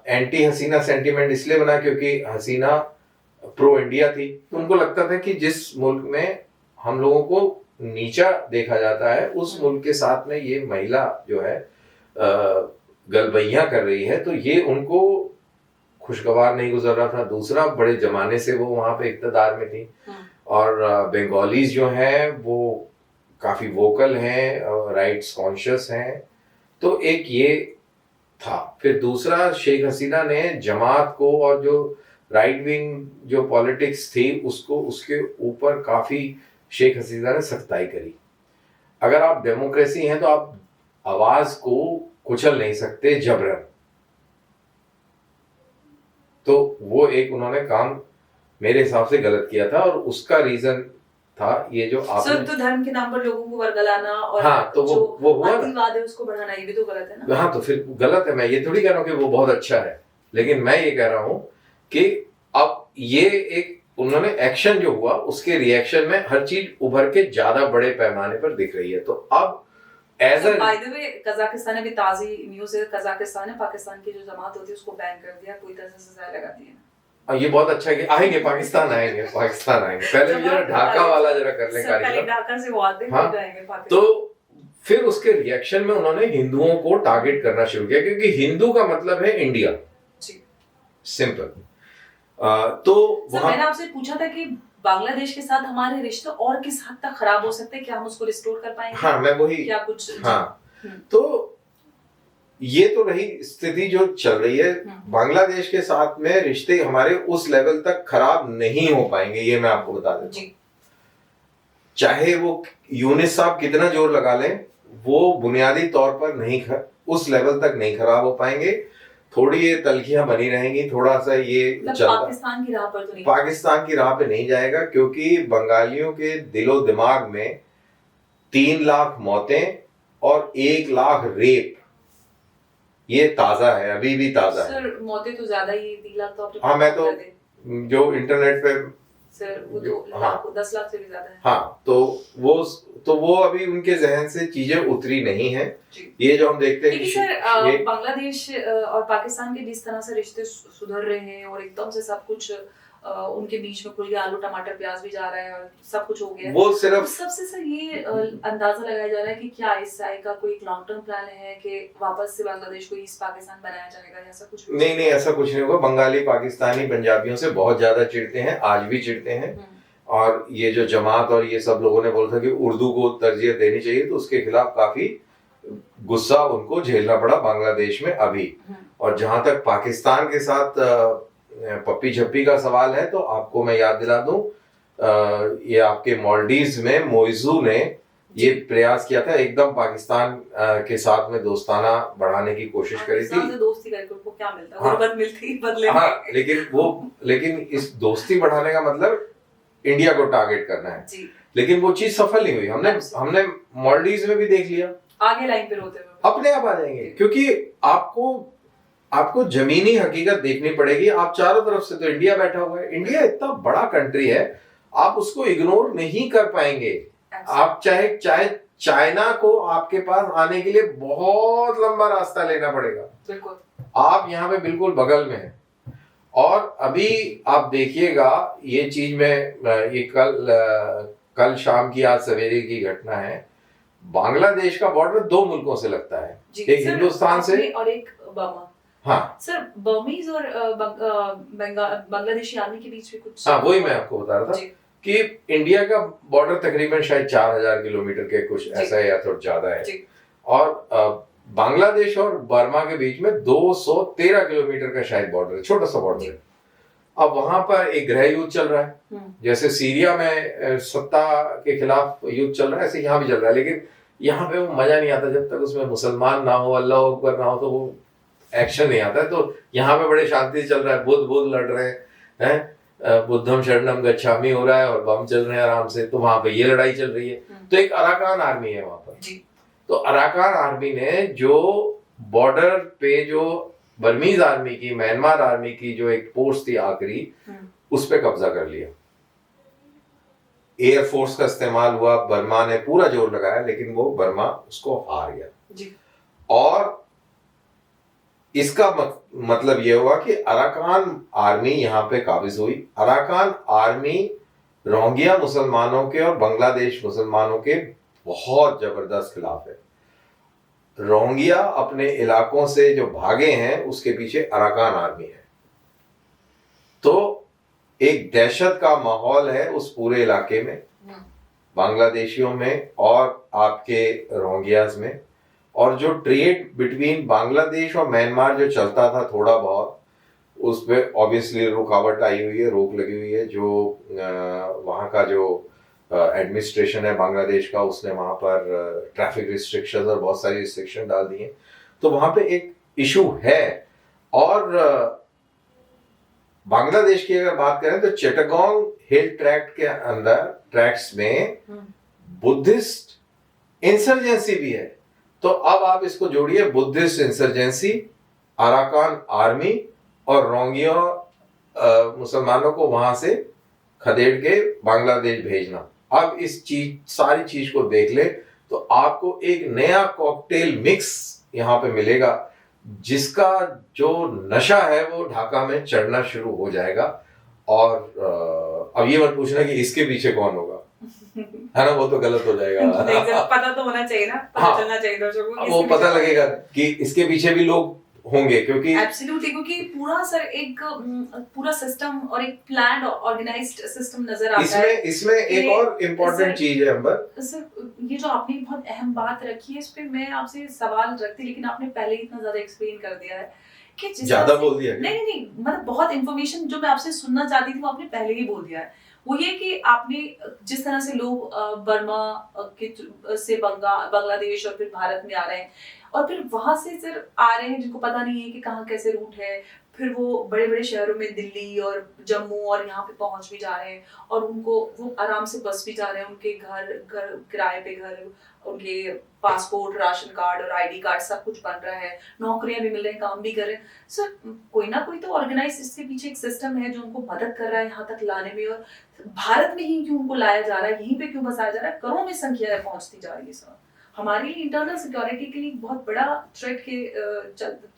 Speaker 2: एंटी हसीना सेंटिमेंट इसलिए बना क्योंकि हसीना प्रो इंडिया थी। तो उनको लगता था कि जिस मुल्क में हम लोगों को नीचा देखा जाता है, उस मुल्क के साथ में ये महिला जो है गलबैया कर रही है, तो ये उनको खुशगवार नहीं गुजर रहा था। दूसरा, बड़े जमाने से वो वहां पे इक़्तिदार में थी, और बंगालीज जो हैं वो काफी वोकल हैं, राइट्स कॉन्शियस हैं, तो एक ये था। फिर दूसरा, शेख हसीना ने जमात को और जो राइट विंग जो पॉलिटिक्स थी उसको, उसके ऊपर काफी शेख हसीना ने सख्ताई करी। अगर आप डेमोक्रेसी हैं तो आप आवाज को कुचल नहीं सकते जबरन, तो वो एक उन्होंने काम मेरे हिसाब से गलत किया था, और उसका रीजन था ये जो आपने
Speaker 1: तो धर्म के नाम पर लोगों को वर्गलाना और
Speaker 2: हाँ, तो वो हुआ
Speaker 1: अतिवाद है उसको बढ़ाना, ये भी तो गलत है ना।
Speaker 2: हाँ, तो फिर गलत है। मैं ये थोड़ी कह रहा हूँ कि वो बहुत अच्छा है, लेकिन मैं ये कह रहा हूँ कि अब ये एक उन्होंने एक्शन जो हुआ, उसके रिएक्शन में हर चीज उभर के ज्यादा बड़े पैमाने पर दिख रही है। तो अब
Speaker 1: बाय द वे कजाकिस्तान ने भी ताजी न्यूज़ है, कजाकिस्तान ने पाकिस्तान की जो जमात होती है उसको बैन कर दिया, पूरी तरह से सजा लगा दी है।
Speaker 2: ये बहुत अच्छा है कि आएंगे पाकिस्तान आएंगे पहले जरा ढाका वाला जरा कर ले
Speaker 1: पहले ढाका से वादे हो जाएंगे पाकिस्तान।
Speaker 2: तो फिर उसके रिएक्शन में उन्होंने हिंदुओं को टारगेट करना शुरू किया, क्योंकि हिंदू का मतलब है इंडिया, सिंपल। तो
Speaker 1: मैंने आपसे पूछा था कि बांग्लादेश के साथ हमारे रिश्ते और किस हद तक खराब हो सकते हैं, क्या हम उसको रिस्टोर कर पाएंगे?
Speaker 2: हाँ, मैं वही,
Speaker 1: क्या कुछ
Speaker 2: हाँ, तो ये तो रही स्थिति जो चल रही है। बांग्लादेश के साथ में रिश्ते हमारे उस लेवल तक खराब नहीं हो पाएंगे, ये मैं आपको बता देता हूँ। चाहे वो यूनिस साहब कितना जोर लगा लें, वो बुनियादी तौर पर नहीं उस लेवल तक नहीं खराब हो पाएंगे। थोड़ी ये तलखियां बनी रहेंगी, थोड़ा सा ये
Speaker 1: पाकिस्तान की राह पर तो नहीं,
Speaker 2: पाकिस्तान की राह पे नहीं जाएगा, क्योंकि बंगालियों के दिलो दिमाग में 3 लाख मौतें और 1 लाख रेप, ये ताजा है, अभी भी ताजा है।
Speaker 1: सर मौतें तो ज्यादा ही, 3 लाख तो
Speaker 2: हाँ, मैं तो जो इंटरनेट पे
Speaker 1: सर वो तो लाख, 10 लाख से भी ज्यादा है।
Speaker 2: हाँ, तो वो अभी उनके जहन से चीजें उतरी नहीं है। ये जो हम देखते हैं
Speaker 1: सर बांग्लादेश और पाकिस्तान के जिस तरह से रिश्ते सुधर रहे हैं और एकदम से सब कुछ उनके बीच में खुल गया, आलू टमाटर प्याज भी जा रहा है और सब कुछ हो गया,
Speaker 2: वो सिर्फ
Speaker 1: तो सबसे सर ये अंदाजा लगाया जा रहा है कि क्या इस साल का कोई लॉन्ग टर्म प्लान है कि वापस से बांग्लादेश को ईस्ट पाकिस्तान बनाया जाएगा, ऐसा कुछ?
Speaker 2: नहीं, ऐसा कुछ नहीं होगा। बंगाली पाकिस्तानी पंजाबियों से बहुत ज्यादा चिढ़ते हैं, आज भी चिढ़ते हैं। और ये जो जमात और ये सब लोगों ने बोला था कि उर्दू को तरजीह देनी चाहिए, तो उसके खिलाफ काफी गुस्सा उनको झेलना पड़ा बांग्लादेश में अभी। और जहां तक पाकिस्तान के साथ पप्पी झप्पी का सवाल है, तो आपको मैं याद दिला दूं, ये आपके मालदीव्स में मोइजू ने ये प्रयास किया था, एकदम पाकिस्तान के साथ में दोस्ताना बढ़ाने की कोशिश करी थी।
Speaker 1: दोस्ती करके उनको क्या मिलता है? गुर्बत मिलती बदले में।
Speaker 2: हाँ, लेकिन इस दोस्ती बढ़ाने का मतलब इंडिया को टारगेट करना है जी। लेकिन वो चीज सफल नहीं हुई। हमने मालदीव्स में भी देख लिया,
Speaker 1: आगे लाइन पे होते हुए
Speaker 2: अपने आप आ जाएंगे, क्योंकि आपको जमीनी हकीकत देखनी पड़ेगी। आप चारों तरफ से, तो इंडिया बैठा हुआ है, इंडिया इतना बड़ा कंट्री है, आप उसको इग्नोर नहीं कर पाएंगे। आप चाहे चाइना को आपके पास आने के लिए बहुत लंबा रास्ता लेना पड़ेगा, बिल्कुल। आप यहाँ पे बिल्कुल बगल में हैं। और अभी आप देखिएगा ये चीज में, ये कल शाम की, आज सवेरे की घटना है। बांग्लादेश का बॉर्डर 2 मुल्कों से लगता है, एक हिंदुस्तान से और एक बर्मा। हाँ सर, बर्मीज और बांग्लादेशी आर्मी के बीच में कुछ, हाँ वही मैं आपको बता रहा था कि इंडिया का बॉर्डर तकरीबन शायद 4000 किलोमीटर के कुछ ऐसा है या थोड़ा ज्यादा है, और बांग्लादेश और बर्मा के बीच में 213 किलोमीटर का शायद बॉर्डर है, छोटा सा बॉर्डर है। अब वहां पर एक गृह युद्ध चल रहा है, जैसे सीरिया में सत्ता के खिलाफ युद्ध चल रहा है, ऐसे यहाँ भी चल रहा है। लेकिन यहाँ पे वो मजा नहीं आता जब तक उसमें मुसलमान ना हो, अल्लाह अकबर ना हो, तो वो एक्शन नहीं आता है। तो यहाँ पे बड़े शांति से चल रहा है, बुद्ध लड़ रहे हैं, बुद्धम शरणम गच्छामि हो रहा है और बम चल रहे हैं आराम से। तो वहां पे ये लड़ाई चल रही है। तो एक अराकान आर्मी है वहां पर, तो अराकान आर्मी ने जो बॉर्डर पे जो बर्मीज आर्मी की, म्यांमार आर्मी की जो एक पोस्ट थी आखिरी, उस पे कब्जा कर लिया। एयरफोर्स का इस्तेमाल हुआ, बर्मा ने पूरा जोर लगाया, लेकिन वो बर्मा उसको हार गया जी। और इसका मतलब यह हुआ कि अराकान आर्मी यहाँ पे काबिज हुई। अराकान आर्मी रोहिंग्या मुसलमानों के और बांग्लादेश मुसलमानों के बहुत जबरदस्त खिलाफ है। रोहिंग्या अपने इलाकों से जो भागे हैं, उसके पीछे अराकान आर्मी है। तो एक दहशत का माहौल है उस पूरे इलाके में, बांग्लादेशियों में और आपके रोहिंग्याज में। और जो ट्रेड बिटवीन बांग्लादेश और म्यांमार जो चलता था थोड़ा बहुत, उसमें ऑब्वियसली रुकावट आई हुई है, रोक लगी हुई है। जो वहाँ का जो एडमिनिस्ट्रेशन है बांग्लादेश का, उसने वहाँ पर ट्रैफिक रिस्ट्रिक्शन और बहुत सारी रिस्ट्रिक्शन डाल दी हैं। तो वहाँ पे एक इशू है। और बांग्लादेश की अगर बात करें तो चिटागोंग हिल ट्रैक्ट के अंदर, ट्रैक्ट्स में बुद्धिस्ट इंसर्जेंसी भी है। तो अब आप इसको जोड़िए, बुद्धिस्ट इंसर्जेंसी, अराकान आर्मी और रोहिंग्या मुसलमानों को वहां से खदेड़ के बांग्लादेश भेजना। अब इस सारी चीज को देख ले तो आपको एक नया कॉकटेल मिक्स यहाँ पे मिलेगा, जिसका जो नशा है वो ढाका में चढ़ना शुरू हो जाएगा। और अब ये मत पूछना कि इसके पीछे कौन होगा, है ना, वो तो गलत हो जाएगा।
Speaker 1: पता तो होना चाहिए ना, पता चलना चाहिए दर्शकों को।
Speaker 2: वो पता लगेगा कि इसके पीछे भी लोग होंगे, क्योंकि
Speaker 1: एब्सोल्युटली, क्योंकि पूरा सर एक पूरा सिस्टम और एक प्लान्ड ऑर्गेनाइज्ड सिस्टम नजर आता है।
Speaker 2: इसमें एक और इम्पोर्टेंट चीज है अंबर।
Speaker 1: सर ये जो आपने बहुत अहम बात रखी है, इस पे मैं आपसे सवाल रखती, लेकिन आपने पहले ही इतना ज्यादा एक्सप्लेन कर दिया है कि
Speaker 2: ज्यादा बोल दिया
Speaker 1: नहीं नहीं नहीं, मतलब बहुत इंफॉर्मेशन जो मैं आपसे सुनना चाहती थी वो आपने पहले ही बोल दिया है। वो ये कि आपने जिस तरह से लोग बर्मा से बांग्लादेश और फिर भारत में आ रहे हैं, और फिर वहां से सर आ रहे हैं जिनको पता नहीं है कि कहाँ कैसे रूट है, फिर वो बड़े बड़े शहरों में दिल्ली और जम्मू और यहाँ पे पहुंच भी जा रहे हैं, और उनको वो आराम से बस भी जा रहे हैं, उनके घर घर किराए पे घर, उनके पासपोर्ट, राशन कार्ड और आईडी कार्ड सब कुछ बन रहा है, नौकरियां भी मिल रही हैं, काम भी कर रहे हैं। सर कोई ना कोई तो ऑर्गेनाइज इसके पीछे एक सिस्टम है जो उनको मदद कर रहा है यहाँ तक लाने में, और भारत में ही क्यों उनको लाया जा रहा है, यहीं पे क्यों बसाया जा रहा है, करोड़ों में संख्या पहुंचती जा रही है सर। हमारे लिए इंटरनल सिक्योरिटी के लिए बहुत बड़ा थ्रेट के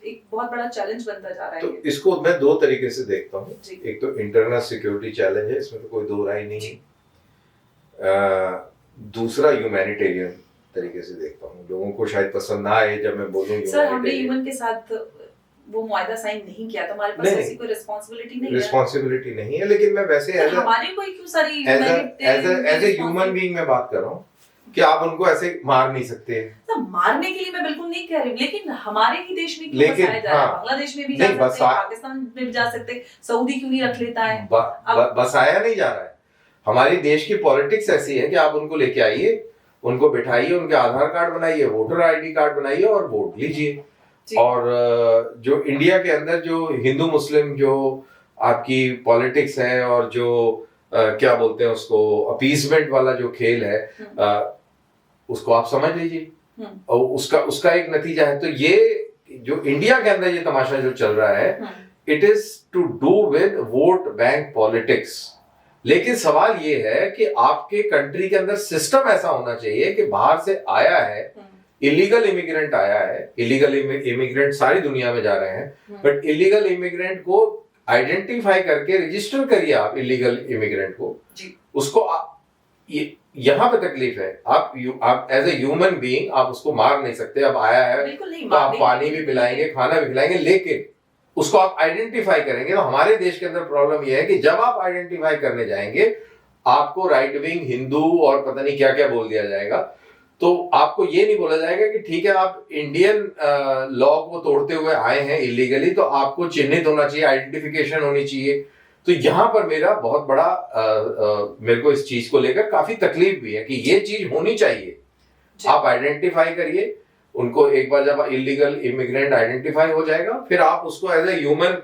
Speaker 1: एक बहुत बड़ा चैलेंज बनता जा रहा है।
Speaker 2: तो इसको मैं दो तरीके से देखता हूँ।
Speaker 1: जी।
Speaker 2: एक तो इंटरनल सिक्योरिटी चैलेंज है, इसमें तो कोई दो राय नहीं है। दूसरा ह्यूमैनिटेरियन तरीके से देखता हूँ। लोगों को शायद पसंद ना आए जब मैं बोलूँ
Speaker 1: सर हमने ह्यूमन के साथ वो मुआहदा साइन नहीं किया, तो हमारे पास ऐसी कोई रिस्पांसिबिलिटी नहीं है।
Speaker 2: रिस्पांसिबिलिटी नहीं है, लेकिन मैं वैसे
Speaker 1: हमारी कोई क्यों सारी
Speaker 2: एज ए ह्यूमन बीइंग मैं बात कर रहा हूँ कि आप उनको ऐसे मार नहीं सकते।
Speaker 1: तो मारने के लिए मैं बिल्कुल नहीं कह रही हूँ, लेकिन हमारे ही देश में क्यों बसाया जा रहा है? बांग्लादेश में भी जा सकते हैं, पाकिस्तान में भी जा सकते हैं, सऊदी क्यों नहीं रख लेता है?
Speaker 2: बसाया नहीं जा रहा है। हमारे देश की पॉलिटिक्स ऐसी है कि आप उनको लेके आइए, उनको बिठाइए, उनके आधार कार्ड बनाइए, वोटर आईडी कार्ड बनाइए और वोट लीजिए। और जो इंडिया के अंदर जो हिंदू मुस्लिम जो आपकी पॉलिटिक्स है और जो क्या बोलते हैं उसको अपीसमेंट वाला जो खेल है, उसको आप समझ लीजिए और उसका एक नतीजा है। तो ये जो इंडिया के अंदर ये तमाशा जो चल रहा है, it is to do with vote bank politics. लेकिन सवाल ये है कि आपके कंट्री के अंदर सिस्टम ऐसा होना चाहिए कि बाहर से आया है, इलीगल इमिग्रेंट आया है, इलीगल इमिग्रेंट सारी दुनिया में जा रहे हैं, बट इलीगल इमिग्रेंट को आइडेंटिफाई करके रजिस्टर करिए आप इलीगल इमिग्रेंट को। उसको यहाँ पे तकलीफ है, आप एज ए ह्यूमन बीइंग आप उसको मार नहीं सकते। अब आया है तो आप पानी भी पिलाएंगे, खाना भी खिलाएंगे, लेकिन उसको आप आइडेंटिफाई करेंगे। तो हमारे देश के अंदर प्रॉब्लम यह है कि जब आप आइडेंटिफाई करने जाएंगे, आपको राइट विंग हिंदू और पता नहीं क्या क्या बोल दिया जाएगा। तो आपको ये नहीं बोला जाएगा कि ठीक है आप इंडियन लॉ को तोड़ते हुए आए हैं इलीगली, तो आपको चिन्हित होना चाहिए, आइडेंटिफिकेशन होनी चाहिए। तो यहाँ पर मेरा बहुत बड़ा मेरे को इस चीज को लेकर काफी तकलीफ भी है कि ये चीज होनी चाहिए। आप आइडेंटिफाई करिए उनको। एक बार जब इलीगल इमिग्रेंट आइडेंटिफाई हो जाएगा, फिर आप उसको एज ए ह्यूमन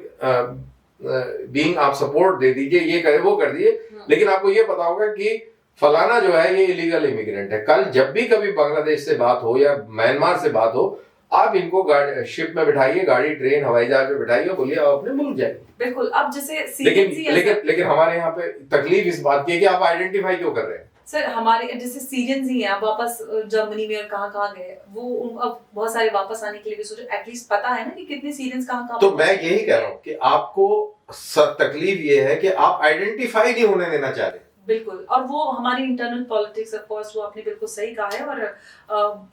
Speaker 2: बीइंग आप सपोर्ट दे दीजिए, ये करे वो कर दीजिए। लेकिन आपको ये पता होगा कि फलाना जो है ये इलीगल इमिग्रेंट है। कल जब भी कभी बांग्लादेश से बात हो या म्यांमार से बात हो, आप इनको शिप में बिठाइए, गाड़ी ट्रेन हवाई जहाज में बिठाइए, बोलिए आप अपने मुल्क जाइए।
Speaker 1: बिल्कुल। अब जैसे
Speaker 2: लेकिन हमारे यहाँ पे तकलीफ इस बात की है कि आप आइडेंटिफाई क्यों कर रहे हैं।
Speaker 1: सर हमारे जैसे सीरियंस ही हैं, वापस जर्मनी में और कहाँ गए वो, अब बहुत सारे वापस आने के लिए भी सोचो, एटलीस्ट पता है ना कि कितने सीरियंस कहाँ।
Speaker 2: तो मैं यही कह रहा हूँ कि आपको तकलीफ ये है कि आप आइडेंटिफाई नहीं होने देना चाह रहे।
Speaker 1: बिल्कुल। और वो हमारी इंटरनल पॉलिटिक्स ऑफ कोर्स, वो आपने बिल्कुल सही कहा है, और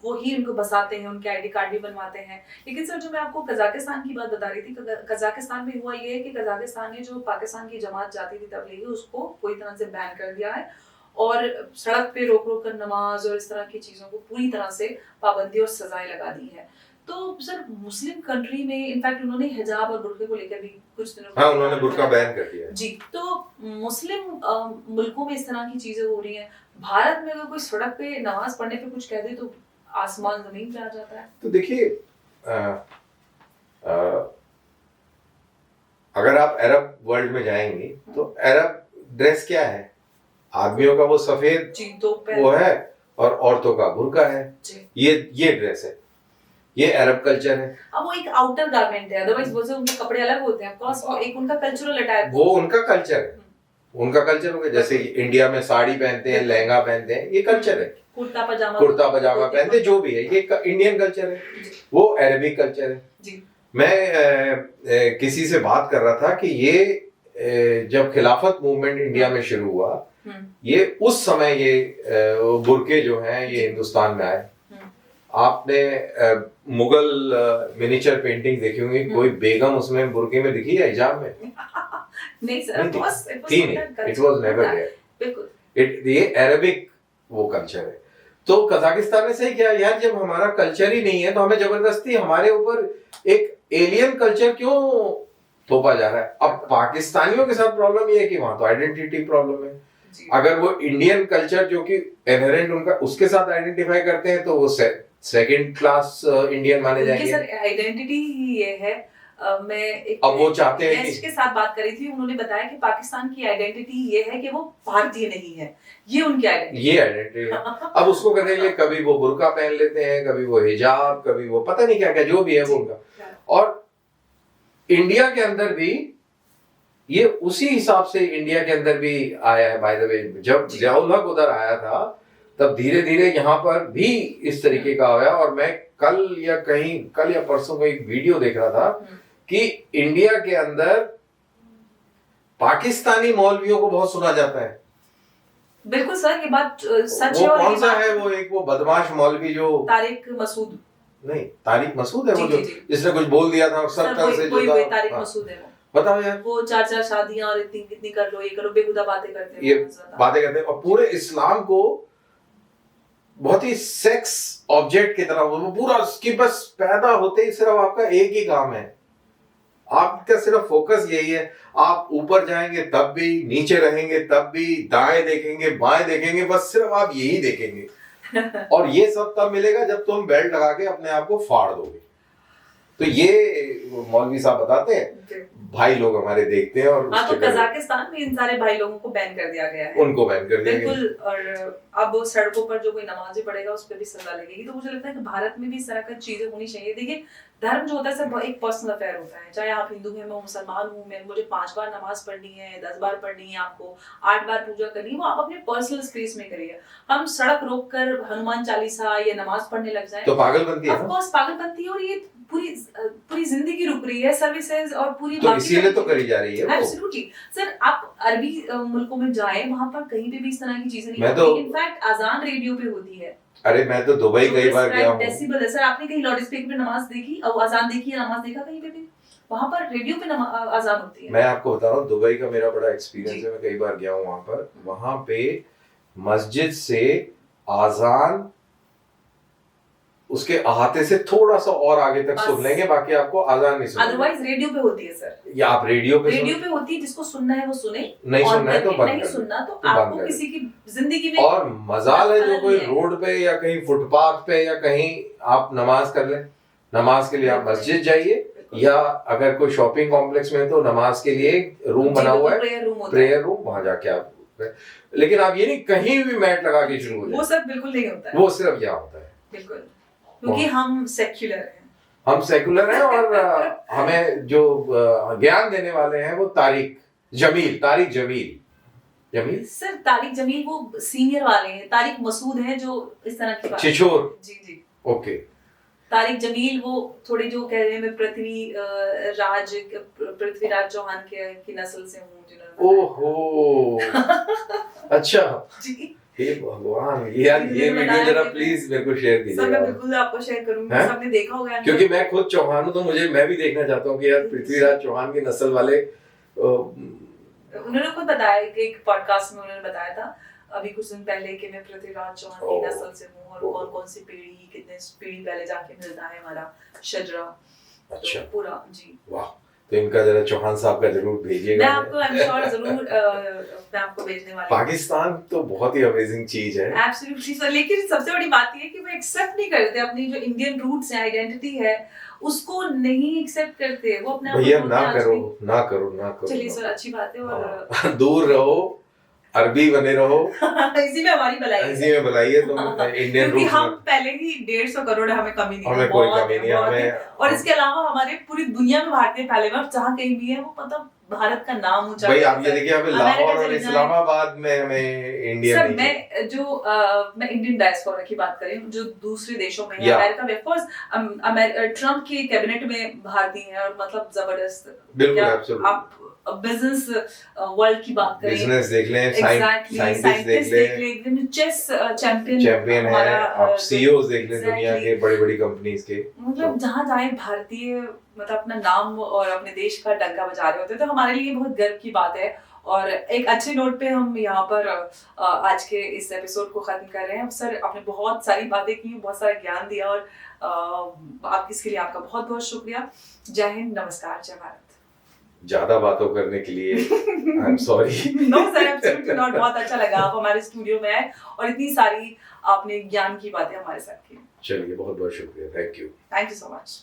Speaker 1: वो ही उनको बसाते हैं, उनके आईडी कार्ड भी बनवाते हैं। लेकिन सर जो मैं आपको कजाकिस्तान की बात बता रही थी, कजाकिस्तान में हुआ ये है कि कजाकिस्तान ने जो पाकिस्तान की जमात जाती थी तबलीगी, उसको पूरी तरह से बैन कर दिया है, और सड़क पे रोक रोक कर नमाज और इस तरह की चीजों को पूरी तरह से पाबंदी और सजाएं लगा दी है। तो सर मुस्लिम कंट्री में इनफैक्ट उन्होंने हिजाब और बुर्के को लेकर भी कुछ दिनों
Speaker 2: उन्होंने बुर्का बैन कर दिया
Speaker 1: जी। तो मुस्लिम मुल्कों में इस तरह की चीजें हो रही हैं। भारत में अगर कोई सड़क पे नमाज पढ़ने पे कुछ कह दे तो आसमान जमीन पे आ जाता है।
Speaker 2: तो देखिए, अगर आप अरब वर्ल्ड में जाएंगे तो अरब ड्रेस क्या है? आदमियों का वो सफेद वो है और औरतों का बुर्का है। ये ड्रेस है, ये अरब कल्चर है।
Speaker 1: अब वो एक आउटर गारमेंट है, अदरवाइज वो जो उनके कपड़े अलग होते हैं, ऑफ कोर्स एक उनका कल्चरल अटायर,
Speaker 2: वो उनका कल्चर है। उनका कल्चर हो गया, जैसे इंडिया में साड़ी पहनते हैं, लहंगा पहनते हैं, ये कल्चर है।
Speaker 1: कुर्ता पजामा
Speaker 2: पहनते, जो भी है, ये इंडियन कल्चर है। वो अरबिक कल्चर है। मैं किसी से बात कर रहा था कि ये जब खिलाफत मूवमेंट इंडिया में शुरू हुआ, ये उस समय ये बुर्के जो हैं ये हिंदुस्तान में आए। आपने मुगल मिनिएचर पेंटिंग देखी होंगी, कोई बेगम उसमें बुर्के में दिखी है हिजाब में?
Speaker 1: नहीं सर,
Speaker 2: थी नहीं, इट वाज नेवर देयर।
Speaker 1: बिल्कुल
Speaker 2: ये अरेबिक वो कल्चर है। तो कजाकिस्तान ने सही किया यार, जब हमारा कल्चर ही नहीं है तो हमें जबरदस्ती हमारे ऊपर एक एलियन कल्चर क्यों थोपा जा रहा है। अब पाकिस्तानियों के साथ प्रॉब्लम ये है कि वहां तो आइडेंटिटी प्रॉब्लम है। अगर वो इंडियन कल्चर जो कि इनहेरेंट उनका उसके साथ आइडेंटिफाई करते हैं तो वो सेकंड क्लास इंडियन माने जाएंगे।
Speaker 1: सर आइडेंटिटी ही ये है। मैं एक
Speaker 2: अब वो चाहते हैं
Speaker 1: गेस्ट के साथ बात करी थी, उन्होंने बताया कि पाकिस्तान की आइडेंटिटी ये है कि वो भारतीय नहीं है, ये उनकी आइडेंटिटी,
Speaker 2: ये आइडेंटिटी है। अब उसको करने के लिए कभी वो बुर्का पहन लेते हैं, कभी वो हिजाब, कभी वो पता नहीं क्या क्या जो भी है वो उनका। और इंडिया के अंदर भी ये उसी हिसाब से इंडिया के अंदर भी आया है। बाय द वे, जब जियाउल हक उधर आया था तब धीरे धीरे यहाँ पर भी इस तरीके का आया। और मैं कल या परसों को एक वीडियो देख रहा था कि इंडिया के अंदर पाकिस्तानी मौलवियों को बहुत सुना जाता है।
Speaker 1: बिल्कुल सर, ये बात सच
Speaker 2: वो
Speaker 1: है। और
Speaker 2: कौन सा है वो बदमाश मौलवी जो
Speaker 1: तारिक मसूद,
Speaker 2: नहीं तारिक मसूद है वो जो जिसने कुछ बोल दिया था और सब तरह से जो था,
Speaker 1: तारिक मसूद है वो।
Speaker 2: बताओ यार,
Speaker 1: वो 4 शादियां और इतनी कर लो, ये करो, बेहुदा बातें करते हैं,
Speaker 2: ये बातें करते हैं और पूरे इस्लाम को बहुत ही सेक्स ऑब्जेक्ट की तरह वो पूरा उसकी बस पैदा होते ही सिर्फ आपका एक ही काम है, आपका सिर्फ फोकस यही है। आप ऊपर जाएंगे तब भी, नीचे रहेंगे तब भी, दाएं देखेंगे बाएं देखेंगे, बस सिर्फ आप यही देखेंगे। और ये सब तब मिलेगा जब तुम बेल्ट लगा के अपने आप को फाड़ दोगे। तो ये मौलवी साहब बताते हैं, भाई लोग हमारे देखते हैं। और
Speaker 1: हाँ, तो कजाकिस्तान में इन सारे भाई लोगों को बैन कर दिया गया है,
Speaker 2: उनको बैन कर दिया
Speaker 1: बिल्कुल। और अब सड़कों पर जो कोई नमाज़ी पढ़ेगा उस पर भी सजा लगेगी। तो मुझे लगता है कि भारत में भी इस तरह की चीजें होनी चाहिए। देखिए, धर्म जो होता है सब एक पर्सनल अफेयर होता है। चाहे आप हिंदू हैं, मैं मुसलमान हूँ, मुझे 5 बार नमाज पढ़नी है, 10 बार पढ़नी है, आपको 8 बार पूजा करनी है, वो आप अपने पर्सनल स्पेस में करिए। हम सड़क रोक कर हनुमान चालीसा या नमाज पढ़ने लग जाए
Speaker 2: तो पागलपंती है।
Speaker 1: ऑफ कोर्स पागलपंती है, और ये पूरी जिंदगी रुक रही है, सर्विसेज और पूरी
Speaker 2: तो इसीलिए तो करी जा रही है।
Speaker 1: एब्सोल्युटली सर, आप अरबी मुल्कों में जाएं, वहां पर कहीं पे भी इस तरह की चीजें नहीं
Speaker 2: होती। तो
Speaker 1: इनफैक्ट अजान रेडियो पे होती है।
Speaker 2: अरे मैं तो दुबई कई बार गया हूँ।
Speaker 1: डेसिबल है सर, आपने कहीं लाउड स्पीकर पे नमाज देखी और अजान देखी है, नमाज देखा कहीं पे भी? वहां पर रेडियो पे अजान होती है।
Speaker 2: मैं आपको बता रहा हूँ, दुबई का मेरा बड़ा एक्सपीरियंस है, मैं कई बार गया हूँ वहां पर। वहां पे मस्जिद से आजान उसके अहाते से थोड़ा सा और आगे तक सुन लेंगे, बाकी आपको आजान नहीं सुनेंगे।
Speaker 1: अदरवाइज रेडियो पे होती है सर,
Speaker 2: या आप रेडियो पे
Speaker 1: होती है, जिसको सुनना है वो सुने,
Speaker 2: नहीं सुनना है तो बंद
Speaker 1: नहीं सुनना तो
Speaker 2: बंद
Speaker 1: आपको किसी की जिंदगी में।
Speaker 2: और मजाल है जो कोई रोड पे या कहीं फुटपाथ पे या कहीं आप नमाज कर लें। नमाज के लिए आप मस्जिद जाइए, या अगर कोई शॉपिंग कॉम्प्लेक्स में तो नमाज के लिए रूम बना हुआ है, प्रेयर रूम, वहां जाके आप। लेकिन आप ये नहीं कहीं भी मैट लगा के शुरू हो जाए,
Speaker 1: वो सब बिल्कुल नहीं होता है।
Speaker 2: वो सिर्फ यहाँ होता है,
Speaker 1: बिल्कुल, क्योंकि हम सेक्युलर हैं।
Speaker 2: हम सेकुलर हैं। और हमें जो ज्ञान देने वाले हैं वो तारिक जमील
Speaker 1: सर, तारिक जमील वो सीनियर वाले हैं, तारिक मसूद हैं जो इस तरह की बात।
Speaker 2: छिछोर,
Speaker 1: जी
Speaker 2: ओके।
Speaker 1: तारिक जमील वो थोड़े जो कह रहे हैं मैं पृथ्वीराज चौहान की नस्ल से हूँ, जिन्होंने
Speaker 2: ओहो अच्छा
Speaker 1: जी।
Speaker 2: हे भगवान, ये वीडियो जरा प्लीज मेरे को शेयर कीजिएगा।
Speaker 1: सर मैं बिल्कुल आपको शेयर करूंगी, सबने देखा होगा,
Speaker 2: क्योंकि मैं खुद चौहान हूं, तो मैं भी देखना चाहता हूं कि यार पृथ्वीराज चौहान की नस्ल वाले।
Speaker 1: उन्होंने खुद बताया कि एक पॉडकास्ट में उन्होंने बताया था अभी कुछ दिन पहले कि मैं पृथ्वीराज चौहान की नस्ल से हूँ, और कौन सी पीढ़ी, कितने पीढ़ी पहले जाके मिलता है हमारा शजरा। अच्छा, तो पूरा जी, वाह।
Speaker 2: तो इनका जरा चौहान साहब का जरूर भेजिएगा।
Speaker 1: मैं आपको आई एम श्योर जरूर मैं आपको भेजने वाली हूं।
Speaker 2: पाकिस्तान तो बहुत ही अमेजिंग चीज है,
Speaker 1: एब्सोल्युटली सर। लेकिन सबसे बड़ी बात ये है कि वो एक्सेप्ट नहीं करते अपनी जो इंडियन रूट्स है, आइडेंटिटी है, उसको नहीं एक्सेप्ट करते। वो अपने
Speaker 2: भैया ना करो।
Speaker 1: चलिए सर, अच्छी बात है। और
Speaker 2: दूर रहो, अरबी बने रहो
Speaker 1: इसी में हमारी भलाई है,
Speaker 2: इसी में भलाई है। तो इंडियन
Speaker 1: क्योंकि हम पहले ही 150 करोड़ हमें कमी नहीं,
Speaker 2: हमें कोई कमी नहीं हमें।
Speaker 1: और इसके अलावा हमारे पूरी दुनिया में भारतीय फैले हुए, जहाँ कहीं भी है वो मतलब भारत का नाम ऊंचा।
Speaker 2: भाई आप ये देखिए, हमें लाहौर और इस्लामाबाद में हमें इंडिया
Speaker 1: सर, मैं इंडियन डायस्पोरा की बात करें जो दूसरे देशों में है, अमेरिका में ऑफ कोर्स ट्रम्प के कैबिनेट में भारतीय हैं, और मतलब जबरदस्त।
Speaker 2: बिल्कुल,
Speaker 1: आप बिजनेस वर्ल्ड की बात करें,
Speaker 2: बिजनेस देख लें,
Speaker 1: एग्जैक्टली
Speaker 2: साइंटिस्ट देख
Speaker 1: देख
Speaker 2: लें,
Speaker 1: एकदम चेस चैंपियन
Speaker 2: चैंपियन है, आप सीईओज देख लें दुनिया के बड़ी बड़ी कंपनीज के।
Speaker 1: मतलब जहाँ जाए भारतीय मतलब अपना नाम और अपने देश का डंका बजा रहे होते हैं, तो हमारे लिए बहुत गर्व की बात है। और एक अच्छे नोट पे हम यहाँ पर आज के इस एपिसोड को खत्म कर रहे हैं। सर आपने बहुत सारी बातें की, बहुत सारा ज्ञान दिया और आप इसके लिए आपका बहुत बहुत शुक्रिया। जय हिंद, नमस्कार, जय भारत।
Speaker 2: ज्यादा बातों करने के लिए I am sorry.
Speaker 1: No sir, absolutely not. बहुत अच्छा लगा आप हमारे स्टूडियो में आए और इतनी सारी आपने ज्ञान की बातें हमारे साथ की।
Speaker 2: चलिए, बहुत बहुत शुक्रिया, थैंक यू
Speaker 1: सो मच।